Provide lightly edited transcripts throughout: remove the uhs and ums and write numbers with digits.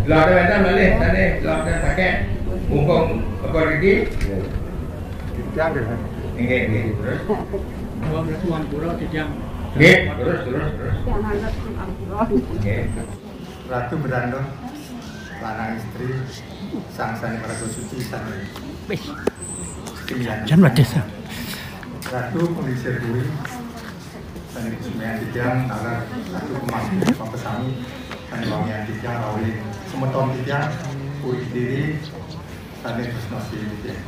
Lord ada malih tadi Lord pakai mumpung apa lagi? Titiang kan. Nggih terus. Tuan Pura titiang. Nggih, terus. Jangan ampura. Nggih. Ratu berandong lanang istri sangsane Praga Suci sana. Wis. Sembilan. Jan wedhes. Ratu pengisir kuwi sane sembilan titiang ala ratu pemangku pempesami sane wangian titiang rawuh semeton titiang kuwi diri sane tresnasi titiang.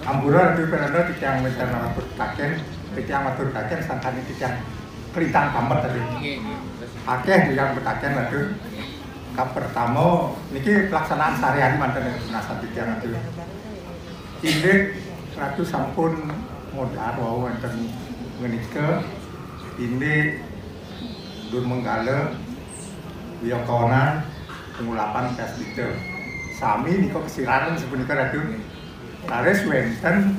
Ampura ratu penanda titiang mencana matur kaken titiang matur kaken sangkane titiang kelintang kamet tadi. Akeh titiang betaken ratu. Kap pertama niki pelaksanaan sehari-hari manten nasa titiang ratu. Indek ratu sampun modal wau wonten ngenika ini dur menggala wiyokonan pengulapan kasdite sami nika kesiraran sepunika ratu laris wenten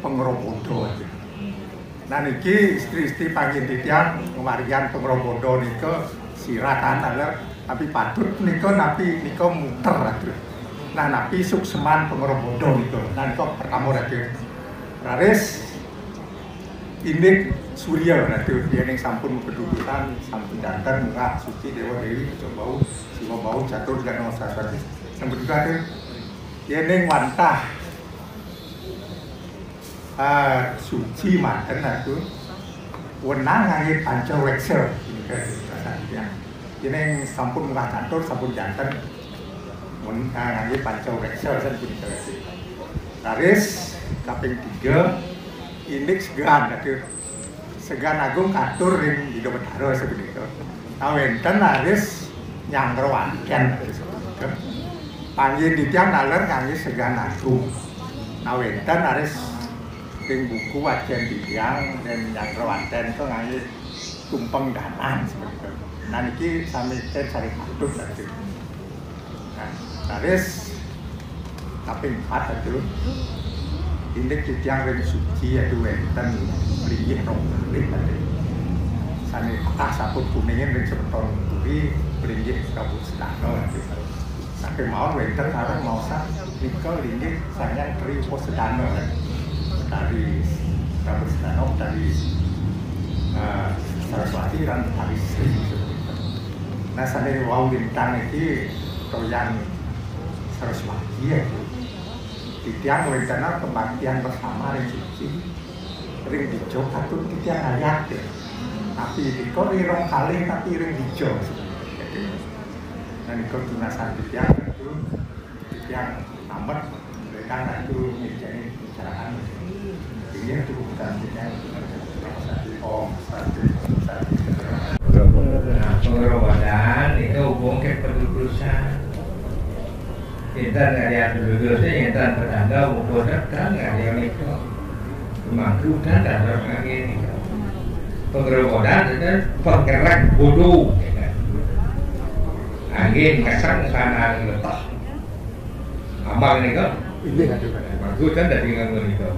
pengrobodo nah niki istri-istri panggih titiang kemarian pengrobodo nika sirakan aler tapi patut nika napi nika muter ratu nah napi sukseman pengrobodo nika nah nika pertama ratu laris Indik Surya ratu dia yang sampun kedudukan sampun jantan murah suci dewa dewi kecobau siwa bau catur dan saraswati sampun juga tuh dia yang wantah suci manten ratu wenang ngangit panca weksel dia yang sampun murah catur sampun jantan ngangit panca weksel sampun ratu laris kaping 3 Indik segan aduh segan agung katur ring di Bendaro sebegitu. Awenten laris nyangrawanken sebegitu. Panggih titiang naler kangge segan agung. Awenten laris ring buku wajan titiang dan nyangrawanken itu kangge tumpeng danan sebegitu. Nah niki sami ten sari katur aduh. Nah laris kaping 4 aduh. Indik titiang ring suci yaitu wenten mlinggih rong kalih tadi. Sane patah saput kuningin ring semeton turi mlinggih Prabu Sedana. Saking mawon wenten arep maosan nika linggih sanyang Tri Sedana. Dari Prabu Sedana dari Saraswati lan dari Sri. Nah sane wau lintang iki toyan Saraswati ya. Titiang rencana kebaktian bersama ring suci ring dijo katut titiang ayat ya. Tapi diko rong kali tapi ring dijo dan diko tunasan titiang itu titiang tamat mereka itu menjadi bicarakan ini itu bukan titiang pengerobohan itu hubung ke pendudukan Intan ngarian dulu sih, intan bertanda ukur datang ngarian itu, mangku dan dasar ngarian itu. Pengerobohan itu penggerak bodoh, angin kasang sana letak. Abang ini kan, mangku dan dari nganggur itu.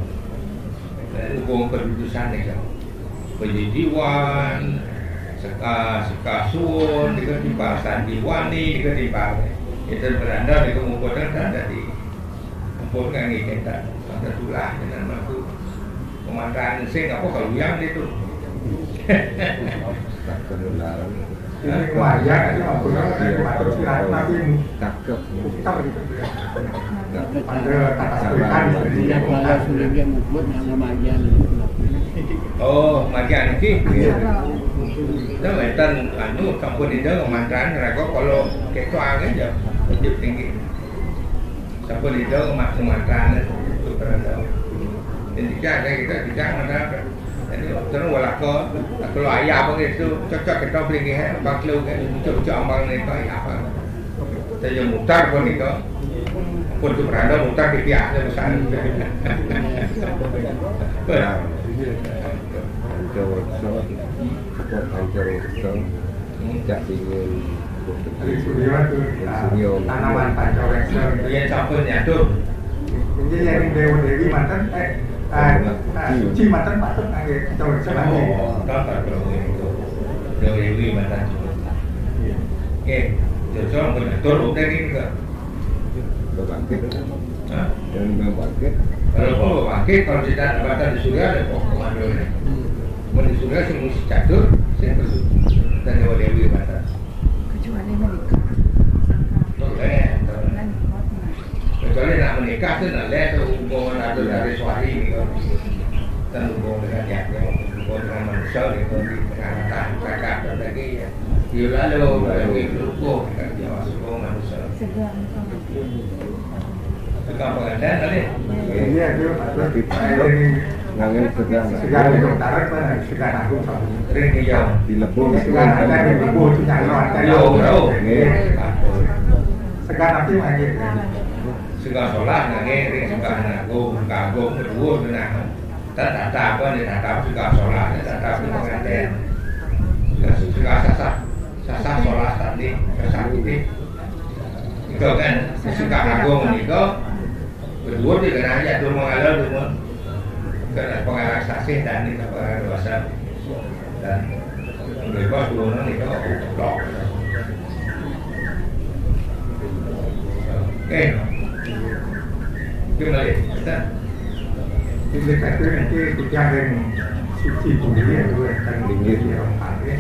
Hubung pendudukan itu, pendidikan, sekasuan, dengan di bahasa diwani, dengan di bahasa itu beranda di kemudian dan dari kumpulkan ini kita ada tulah dengan waktu pemandangan sing apa kalau yang itu ini wajah itu apa matur silat nabi cakep putar gitu ada kata sabetan Dia balas dia mukut nama magian. oh magian iki itu enten anu kampung itu kemantan raga kalau ketua aja hidup tinggi. Sampun itu emak kemantan itu berada. Dan kita mana. Jadi terus walako kalau ayah begitu cocok kita beli baklu kan cocok ambang ni apa. Saya mutar pun itu. Pun tu berada mutar di pihak besar. Tidak ingin tanaman pancaweksel yang sampun nyatu ini yang dewa dewi mantan suci mantan patut angge pancaweksel tak kalau itu dewi mantan oke Jojo betul dari ke Bangkit kan? Hah? Dan bangkit. Kalau bangkit, kalau tidak batal di surga ada komando ini. Di surga semua si catur, saya bersut dan Dewa Dewi batal. Kecuali menikah. Kecuali nak menikah tu nak lihat tu hubungan ada dari suami ni kan, dan hubungan dengan hubungan dengan manusia ni kan di tengah kakak dan lagi ya. Dia lalu lagi berhubung dengan dia masuk manusia. Sekarang pengantin tadi. Iya itu Ngangen segala yang tarik mana segala aku tahu. Ring hijau. dilebur. Segala ada yang ibu tidak ada. Yo, bro. Segala nanti lagi. Segala solat nanti ring segala kagum kedua benar. Tak apa ni tak tahu segala solat tak tahu pengantin. Segala sasa solat tadi sasa ini. Itu kan suka agung ni kau berdua di kena aja tu mengalir tu pun kena pengalir saksi dan ni apa dosa dan bebas tu orang ni kau blok. Gimana kita? Jadi kata nanti kita yang suci punya tu kan dia orang kali.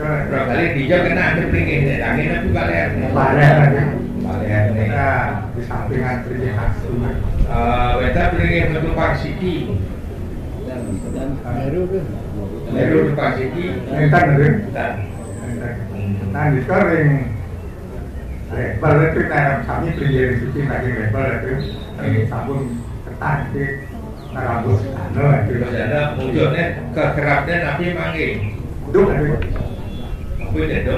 Orang kali dia kena ada peringin ni, angin apa balik? Balik ni. Di sampingan peringin asli. Kita peringin bertumpang siki. Leru tumpang siki. Entar nanti. Dan Nanti sekarang lebar itu kami peringin suci lagi lebar itu sabun ketan itu rambut itu. ada wujudnya kekerapnya Nabi manggil. Duduk ada. Apa dia tu?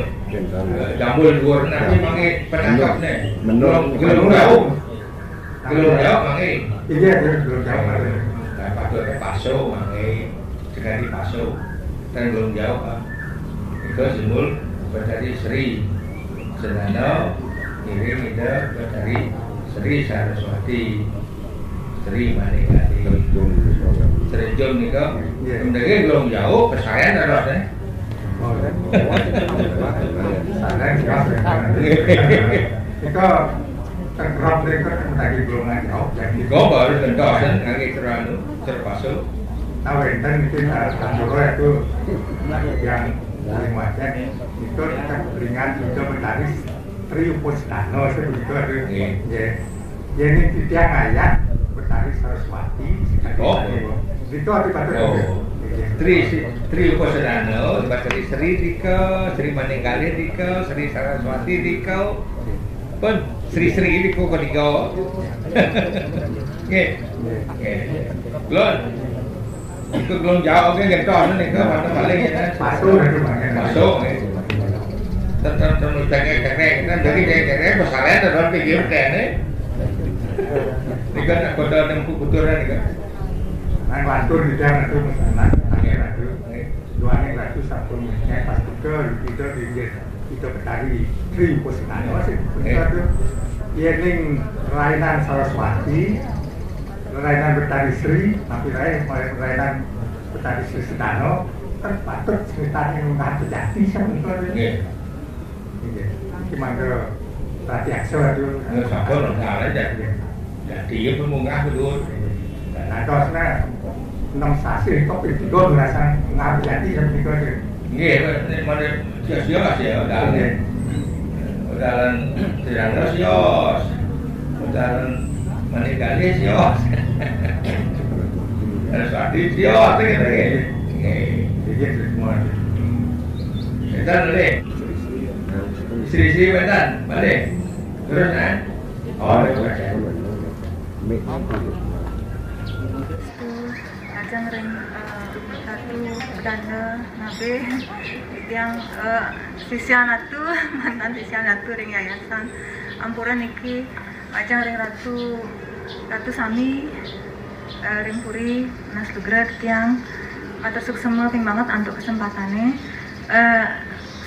Jambul luar Nabi manggil penangkap ni. Menurut Gelung jauh. Gelung jauh manggil. Iya dia belum jauh ada. Patutnya paso manggil. Sekali paso. Dan gelung jauh ah. Itu simbol berarti Sri. Sedana ngirim itu berarti Sri Saraswati. Sri Manikati. Terjun ni kau, kemudian belum jauh pesayan ada ni. Sana kita terkerap mereka tadi belum jauh. Kau baru tentu kan angin terlalu terpasuk. Tahu enten itu kantor itu yang paling wajar itu kita beringat juga menarik Triupustano sebegitu ada. Jadi tiang ayat Betari Saraswati. Itu ada Tri Upasana, Batari Sri Dika, Sri Maninggali Dika, Sri Saraswati Dika, pun Sri Dika ketiga. Oke, belum. Itu belum jauh kan gentor ni ke mana paling masuk. Tentu cengeng kan dari cengeng besarnya dalam pinggir ni. Ni kan kota dan kubuturan ni kan. Nah, lantur di dalam itu misalnya, dua yang lagi satu misalnya pas itu kita Betari Triupustano sih. Itu yang Rainan Saraswati, Rainan Betari Sri, tapi Rainan Betari Sri Sedano kan patut ceritanya mengenai terjadi sebenarnya. Gimana Ratiaksa itu? Siapa orang tahu aja. Jadi dia pun mengaku dulu. Nah, terusnya 6 sasi kok itu merasa nggak jadi seperti itu. Iya, mana sios ya, udalan tidak sios, udalan Maninggali sios, Saraswati sios, gitu. Jadi semua. Betul boleh. Sri betul, boleh. Terus kan? Oh, Ajang ring satu dana nabe yang sisianatu mantan sisianatu ring yayasan Ampura niki ajang ring ratu sami ring puri nas lugra tiang atau suksema ping banget untuk kesempatannya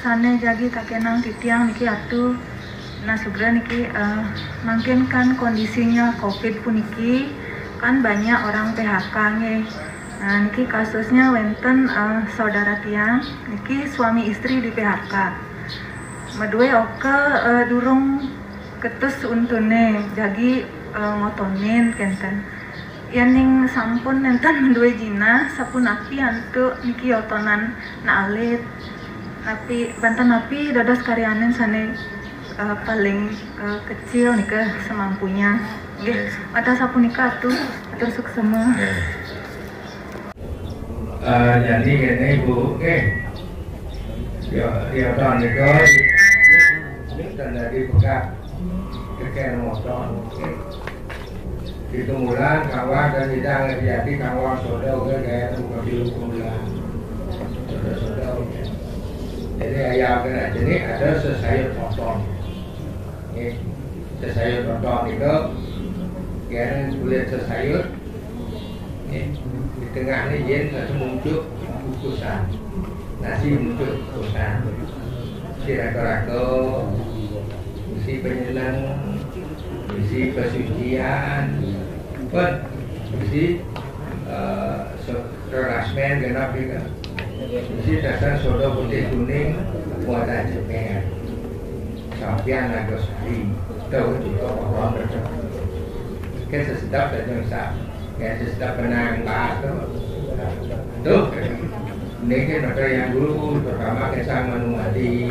sane jagi kakenang titiang niki atu nas lugra niki mungkin kan kondisinya COVID puniki kan banyak orang PHK nih. Nah, niki kasusnya wenten saudara tiang, niki suami istri di PHK. Madue oka durung ketus untune jadi ngotonin kenten. Yaning sampun nenten madue jina sapunapi antu niki otonan na alit. Napi bantan napi dados karyanen sane paling kecil nih ke semampunya. Nggih, mata sapunika atuh atur suksema. Jadi kene Ibu, ya tahun nika dan dari buka kekeh motor. Itu mulan kawan dan tidak jadi kawan saudara kayak buka bilu mulan. Saudara. Jadi ayam kena jenis ada sesayur potong. Sesayur potong itu kira kulit sesayur. Di tengah ni jen muncul kukusan, nasi muncul kukusan. Si rako-rako, si penyelang, si pesucian, pun si rasmen genap juga. Isi dasar soda putih kuning buatan Jepang. Sampian Nagosari, tahu juga orang bercakap. Kan sesedap dan nyungsap, kan sesedap penang lah tuh. Ini kan ada yang dulu pertama kesang manuali,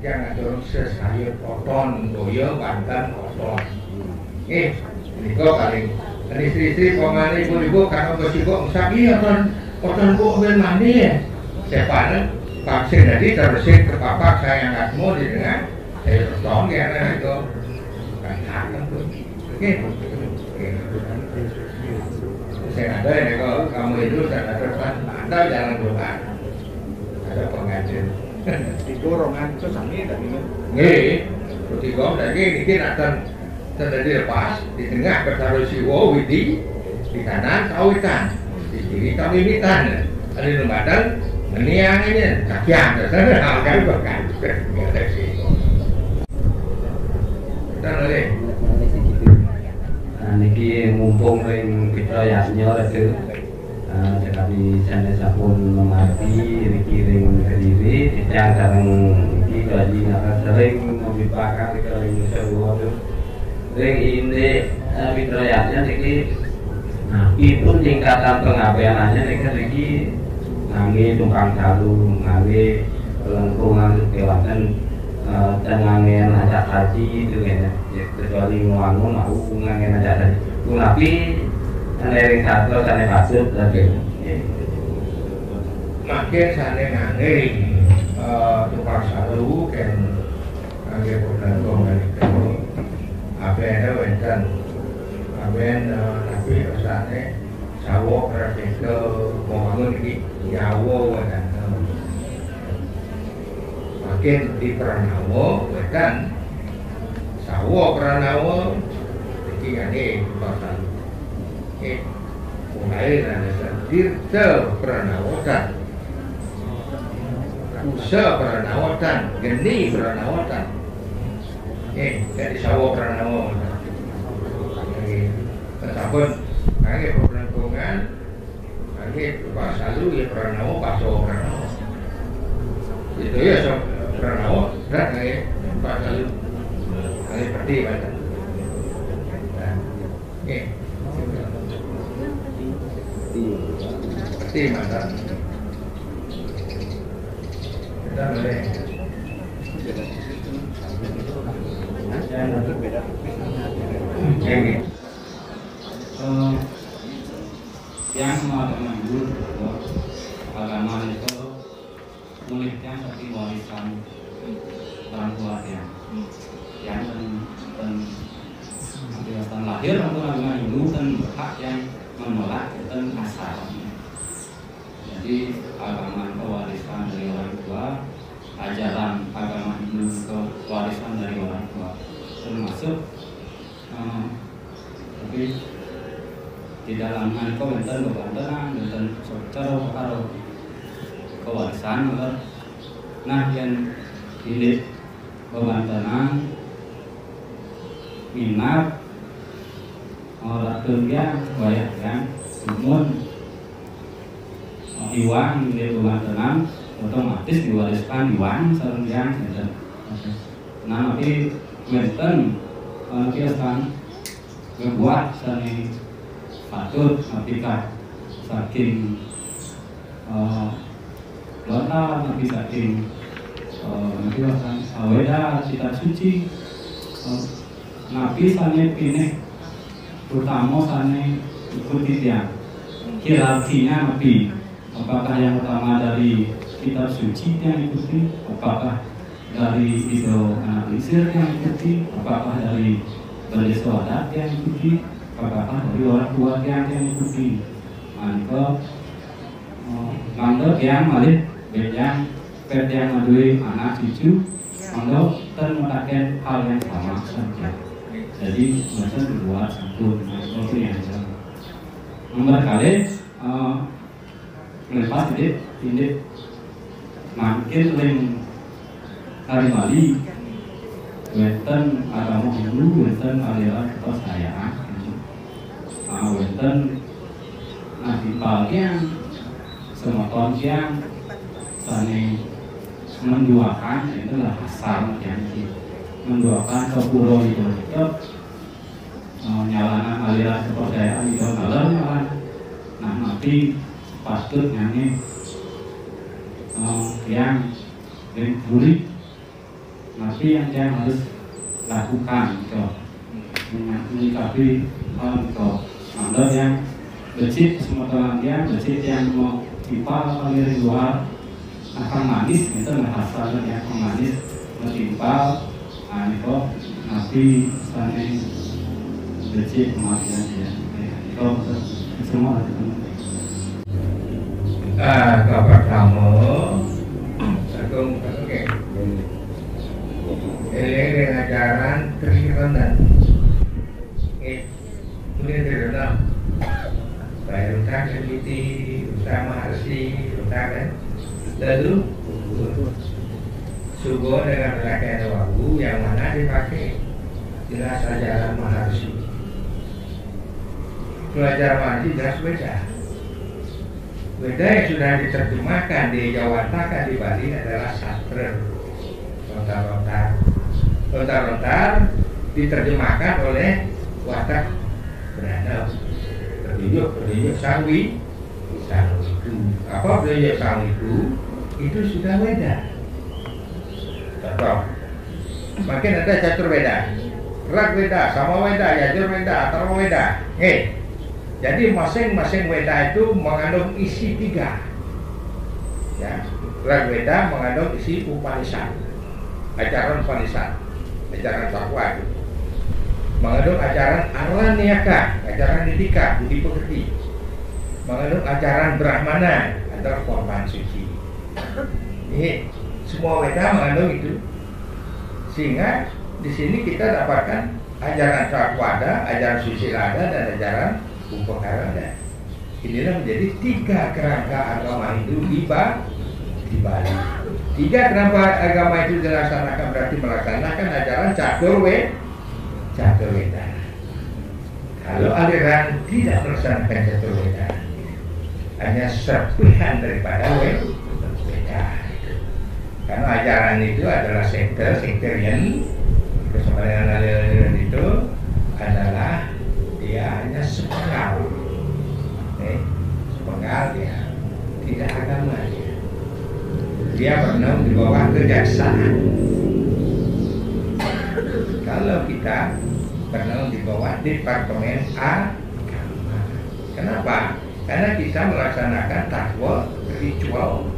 jangan turun sesayur poton, doyo, bantan, poton. Ini kok kali. Ini istri-istri pemani ibu-ibu karena bersibuk sapi atau poton kok ben mandi ya. Siapa vaksin tadi terusin ke papa saya ngatmu di dengan saya potong ya itu kan tuh. Oke. Saya ada ya kalau kamu itu dan ada anda jangan lupa ada pengajian. Di dorongan itu sami tadi kan. Nih, seperti kau tadi ini akan terjadi lepas di tengah bertaruh siwo widi di kanan kawitan di kiri kawitan ada di badan meniang ini kakian terserah kan bukan nggak ada sih. Kita boleh. Niki mumpung ring pitrayasnya itu jadi saya sampun mengerti niki ring Kediri yang sareng niki gaji nara sering membipakan ke ring sebuah itu ring ini pitrayasnya niki pun tingkatan pengabaiannya niki ngangge tumpang salu ngangge lengkungan kewasan tengangen ajak haji itu kayaknya kecuali nguangun mau ngangen ajak haji tapi nering satu sana pasut lagi makin sana ngangeng tumpang salu kan ngangge bulan kongan itu apa ada wenten apa tapi sana sawo berarti ke nguangun ini jawo kan makin di Pranawo kan sawo Pranawo tiga nih pasal mulai dari Tirta Pranawotan Kusa Pranawotan Geni Pranawotan dari sawo Pranawo kesapun kaki perlengkungan kaki pasal lu ya Pranawo paso Pranawo itu ya so Pranawo dan kaki pasal lu kaki peti macam peti macam kita boleh yang mau mengambil agama itu uniknya seperti warisan orang tua yang kegiatan lahir untuk agama Hindu dan berhak yang menolak dan asal. Jadi agama itu warisan dari orang tua, ajaran agama Hindu itu warisan dari orang tua, termasuk tapi di dalam itu benten kebantenan, benten cara karo kewarisan, nah yang hidup kebantenan minat orang kerja banyak kan, namun iwan di kebantenan otomatis diwariskan iwan serang Nah, tapi wonten kiasan membuat sani patut apikah saking lona nabi saking nabi wasan aweda cita suci nabi sani pilih utama sani ikuti tiang hierarkinya nabi, apakah yang utama dari kitab suci yang ikuti, apakah dari itu anak Isir yang ikuti, apakah dari balik sholat yang ikuti, apakah dari orang tua yang ikuti. Mantap, mantap yang malih, yang pet yang madui anak cucu, mantap termutakan hal yang sama saja. Jadi macam dibuat santun, seperti yang sama. Nomor kali melepas ini makin link hari Bali, wonten agama Hindu, wonten aliran kepercayaan, wonten nabi yang semoton yang saling menduakan itulah asal yang menduakan ke pulau itu nyalanan aliran kepercayaan itu nyalanan. Nah nabi patut nyanyi yang buri nabi yang harus lakukan itu menyikapi itu anda yang becit semua yang becit yang mau timpal dari luar akan manis itu hasilnya yang manis menimpal itu nabi sana becit kematian dia itu semua kabar kamu Agung oke ini ajaran keriunan ini keriunan baik utang sedikit utang mahasi utang kan lalu subuh dengan pakaian wagu yang mana dipakai jelas ajaran mahasi pelajar mahasi jelas beda yang sudah diterjemahkan dijawantakan di Bali adalah sastra lontar-lontar diterjemahkan oleh watak beradab berduyuk sawi itu apa berduyuk sawi itu sudah beda contoh makin ada catur beda rak beda sama beda jajur beda atau beda jadi masing-masing Weda itu mengandung isi 3 ya, Rak Weda mengandung isi Upanishad, ajaran Upanishad, ajaran Sakwa itu mengandung ajaran Aranyaka, ajaran Nidika, budi pekerti, mengandung ajaran Brahmana, adalah korban suci. Ini semua Weda mengandung itu, sehingga di sini kita dapatkan ajaran Sakwada, ajaran Susilada, dan ajaran Upakarana. Inilah menjadi 3 kerangka agama Hindu di Bali. 3 kerangka agama itu dilaksanakan berarti melaksanakan ajaran Catur Weda. Kalau aliran tidak melaksanakan Catur Weda, hanya serpihan daripada Weda. Karena ajaran itu adalah sekterian, bersama dengan aliran itu adalah dia hanya sepenggal dia tidak agama dia bernaung di bawah kejaksaan. Kalau kita bernaung di bawah departemen agama, kenapa? Karena kita melaksanakan takwa ritual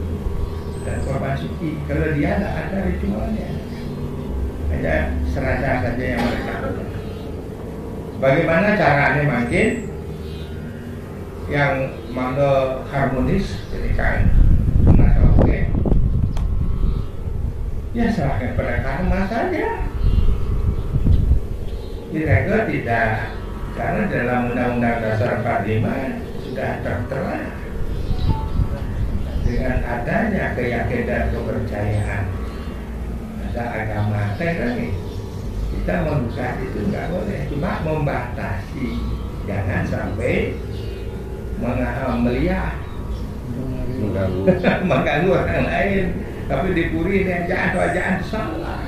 dan korban suci. Kalau dia tidak ada ritualnya, hanya serasa saja yang mereka lakukan. Bagaimana caranya makin yang mangga harmonis ketika masalah ya serahkan pada karma saja. Kira-kira tidak, karena dalam Undang-Undang Dasar 45 sudah tertera dengan adanya keyakinan kepercayaan ada agama lagi. Kita membuka itu nggak boleh, cuma membatasi, jangan sampai melihat mengganggu orang lain. Tapi dipuri ini jangan salah.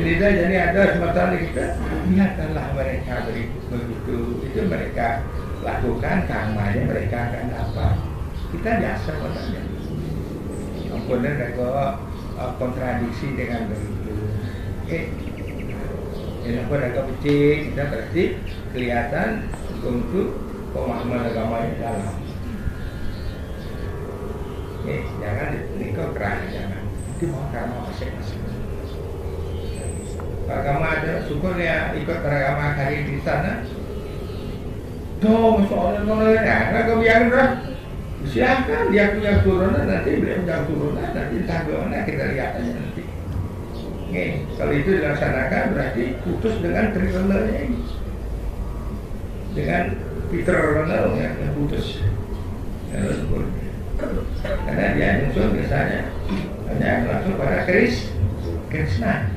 ini dah jadi ada sementara kita biarkanlah mereka begitu, itu mereka lakukan karmanya mereka akan dapat. Kita biasa katanya. Kemudian mereka kontradiksi dengan begitu. Kenapa mereka becik? Kita berarti kelihatan untuk pemahaman agama yang dalam. Jangan nikah kerana jangan. Itu mau karma masing-masing. Agama ada syukur ya ikut beragama hari di sana. Tuh soalnya ya, kau biarin lah. Silakan dia punya turunan nanti beliau punya turunan nanti entah bagaimana kita lihat aja nanti. Kalau itu dilaksanakan berarti putus dengan trironalnya ini. Dengan Peter Ronald yang putus. Karena dia muncul biasanya hanya langsung pada Krishna.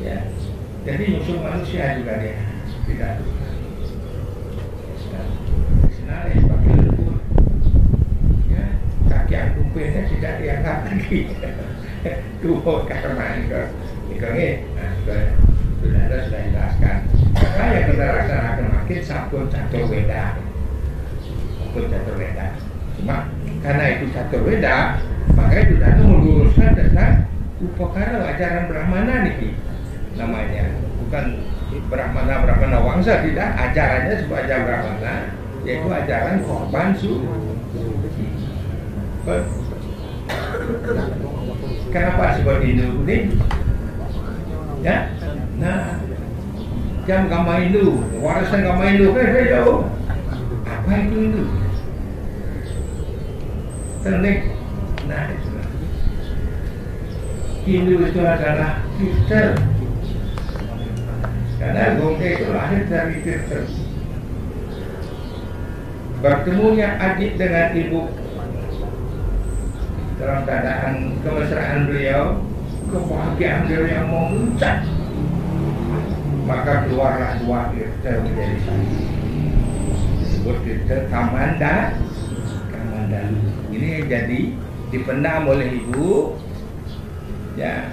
Ya, jadi musuh manusia juga dia tidak. Krishna sebagai lembut, ya, kaki angkupennya tidak dianggap lagi. Tuh karena itu, sudah jelaskan. Maka yang kita laksanakan makin sabun catur weda. Catur weda. Cuma karena itu catur weda, maka itu datang meluruskan tentang upakara ajaran Brahmana nih namanya, bukan Brahmana Wangsa, tidak, ajarannya sebuah ajaran Brahmana, yaitu ajaran korban suci. Kenapa sebut Hindu ini? Ya, nah, jam agama Hindu, warisan agama Hindu, apa itu Hindu? Ternik, nah itulah. Hindu itu adalah Kristen. Karena Gongke itu lahir dari Kristen. Bertemunya adik dengan ibu dalam keadaan kemesraan beliau, kebahagiaan beliau yang memuncak, maka keluarlah dua Kristen menjadi satu. Disebut Kristen Kamandalu. Ini jadi dipendam oleh ibu, ya,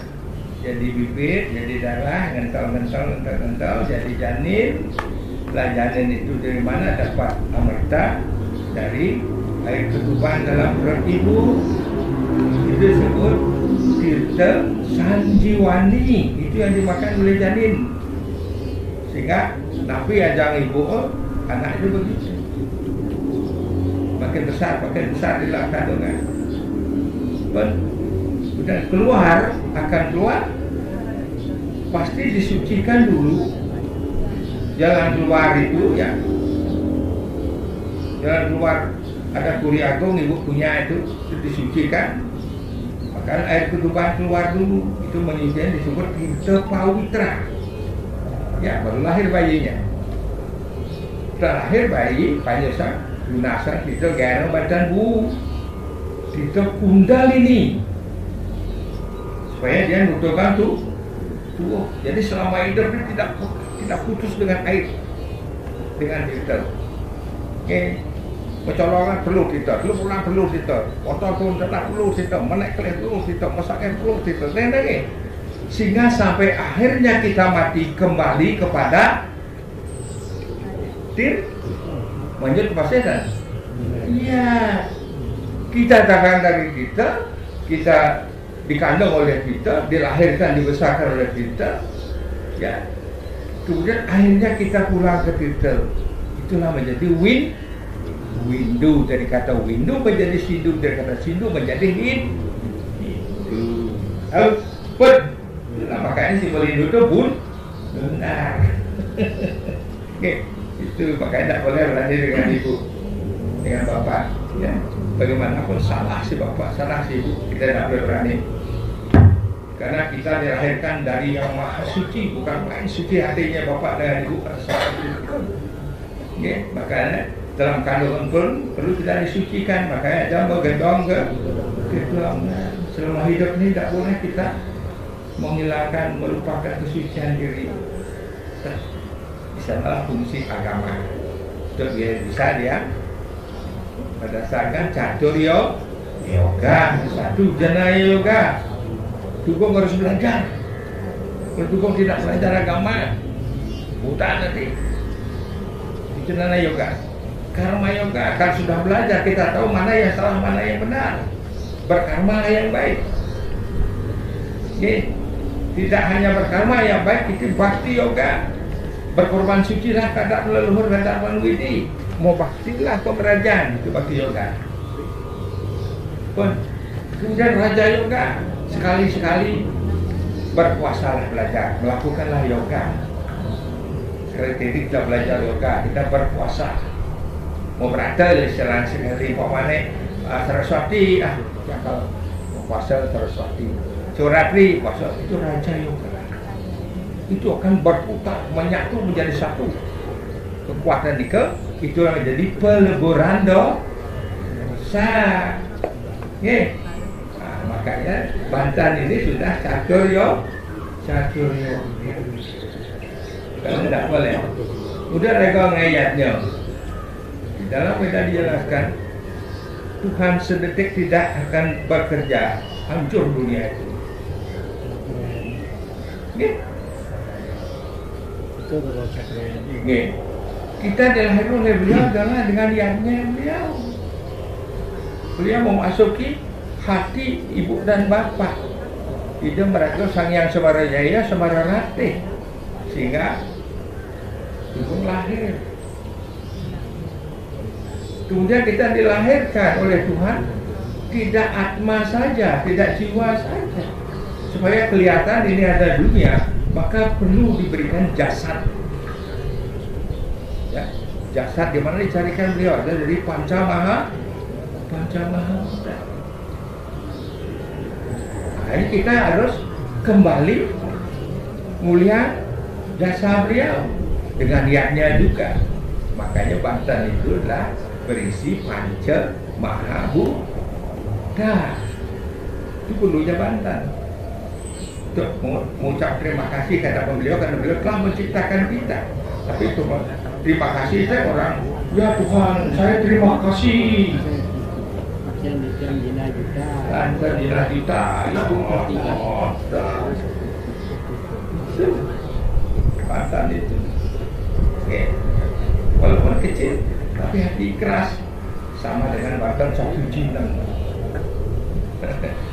jadi bibit, jadi darah, ngental, jadi janin. Lah janin itu dari mana dapat amerta? Dari air ketuban dalam perut ibu. Itu disebut Tirta Sanjiwani. Itu yang dimakan oleh janin. Sehingga nabi ajang ibu, anak itu begitu. Makin besar di dalam kandungan. Sudah akan keluar, pasti disucikan dulu. Jalan keluar itu ya, jalan keluar ada kuri agung ibu punya itu disucikan. Maka air ketuban keluar dulu, itu menyucikan disebut Tirta Pawitra. Ya, baru lahir bayinya. Setelah lahir bayi, Panyasa lunasan Tirta Gara badan bu, Tirta Kundalini, supaya dia nuturkan tuh. Jadi selama hidup dia tidak putus dengan air, dengan Tirta. Pecolongan perlu Tirta, lu pulang perlu Tirta, kotor pun tetap perlu Tirta, menaik kelas perlu Tirta, masaknya perlu Tirta, sehingga sampai akhirnya kita mati kembali kepada Lanjut kepastian. Iya. Kita datang dari kita dikandung oleh kita, dilahirkan, dibesarkan oleh kita. Ya. Kemudian akhirnya kita pulang ke kita. Itulah menjadi windu, dari kata windu menjadi sindu, dari kata sindu menjadi hindu. Nah, makanya simbol Hindu itu benar. Oke, itu makanya tidak boleh berani dengan ibu, dengan bapak. Ya, bagaimanapun salah si bapak, salah si ibu, kita tidak boleh berani. Karena kita dilahirkan dari yang maha suci, bukan main suci hatinya bapak dengan ibu. Oke, makanya dalam kandungan pun perlu kita disucikan. Makanya jangan bergendong ke keuangan. Selama hidup ini tidak boleh kita menghilangkan, melupakan kesucian diri. Misalnya fungsi agama itu bisa dia berdasarkan catur yoga, satu jana yoga. Juga harus belajar Berdukung tidak belajar agama, buta nanti. Itu nana yoga. Karma yoga, kalau sudah belajar kita tahu mana yang salah, mana yang benar. Berkarma yang baik. Okay. Tidak hanya berkarma yang baik, itu bakti yoga. Berkorban suci lah kadang leluhur kadang menwidi. Mau baktilah kemerajaan, itu bakti yoga. Pun kemudian raja yoga, sekali-sekali berpuasalah belajar, melakukanlah yoga. Sekali kita belajar yoga, kita berpuasa. Mau beratel selang sekali pamane Saraswati, kalau puasa Saraswati, Suratri puasa itu raja yoga. Itu akan berputar, menyatu menjadi satu. Kekuatan itu yang menjadi peleburan dosa. Makanya Banten ini sudah catur yoga. Kalau tidak boleh, udah rego ngayatnya. Di dalam Veda dijelaskan Tuhan sedetik tidak akan bekerja, hancur dunia itu. Kita dilahirkan oleh beliau adalah dengan niatnya beliau. Beliau memasuki hati ibu dan bapak. Itu mereka Sang Hyang Samarajaya Samaranate, sehingga itu lahir. Kemudian kita dilahirkan oleh Tuhan tidak atma saja, tidak jiwa saja. Supaya kelihatan ini ada dunia, maka perlu diberikan jasad. Ya, jasad di mana dicarikan beliau ada dari Pancamaha. Nah, ini kita harus kembali mulia jasa beliau dengan niatnya juga. Makanya Banten itu adalah berisi Panca Maha Buddha. Itu perlunya Banten. Untuk mengucap terima kasih kepada beliau karena beliau telah menciptakan kita. Tapi itu terima kasih saya orang, ya Tuhan saya terima kasih. Banten Dinajita itu Banten itu. Oke. Walaupun kecil tapi hati keras, sama dengan Banten Satu Jinang.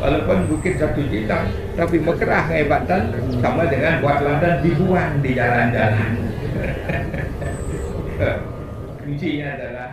Walaupun bukit Satu Jinang tapi mekerah kayak Banten, sama dengan buat London dibuang di jalan-jalan. Kuncinya adalah